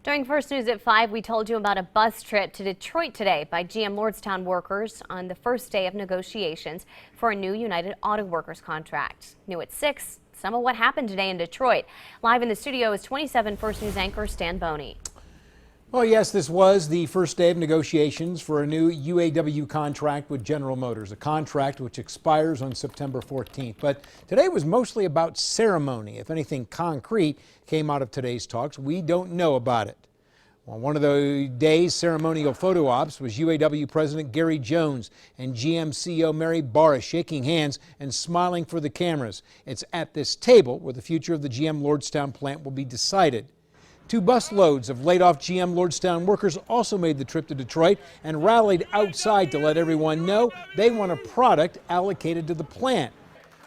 During First News at 5, we told you about a bus trip to Detroit today by GM Lordstown workers on the first day of negotiations for a new United Auto Workers contract. New at 6, some of what happened today in Detroit. Live in the studio is 27 First News anchor Stan Boney. Well, yes, this was the first day of negotiations for a new UAW contract with General Motors, a contract which expires on September 14th. But today was mostly about ceremony. If anything concrete came out of today's talks, we don't know about it. Well, one of the day's ceremonial photo ops was UAW President Gary Jones and GM CEO Mary Barra shaking hands and smiling for the cameras. It's at this table where the future of the GM Lordstown plant will be decided. 2 bus loads of laid-off GM Lordstown workers also made the trip to Detroit and rallied outside to let everyone know they want a product allocated to the plant.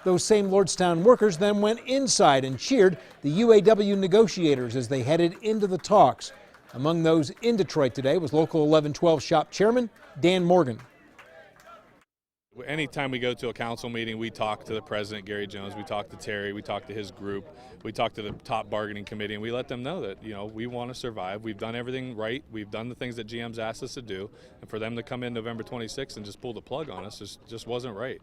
Those same Lordstown workers then went inside and cheered the UAW negotiators as they headed into the talks. Among those in Detroit today was Local 1112 shop chairman Dan Morgan. Anytime we go to a council meeting, we talk to the president, Gary Jones, we talk to Terry, we talk to his group, we talk to the top bargaining committee, and we let them know that, we want to survive. We've done everything right. We've done the things that GM's asked us to do. And for them to come in November 26th and just pull the plug on us just wasn't right.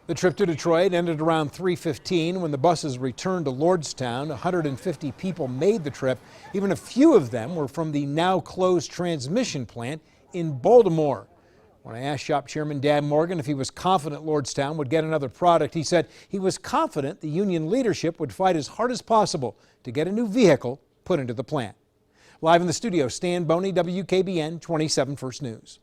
The trip to Detroit ended around 3:15 when the buses returned to Lordstown. 150 people made the trip. Even a few of them were from the now closed transmission plant in Baltimore. When I asked shop chairman Dan Morgan if he was confident Lordstown would get another product, he said he was confident the union leadership would fight as hard as possible to get a new vehicle put into the plant. Live in the studio, Stan Boney, WKBN 27 First News.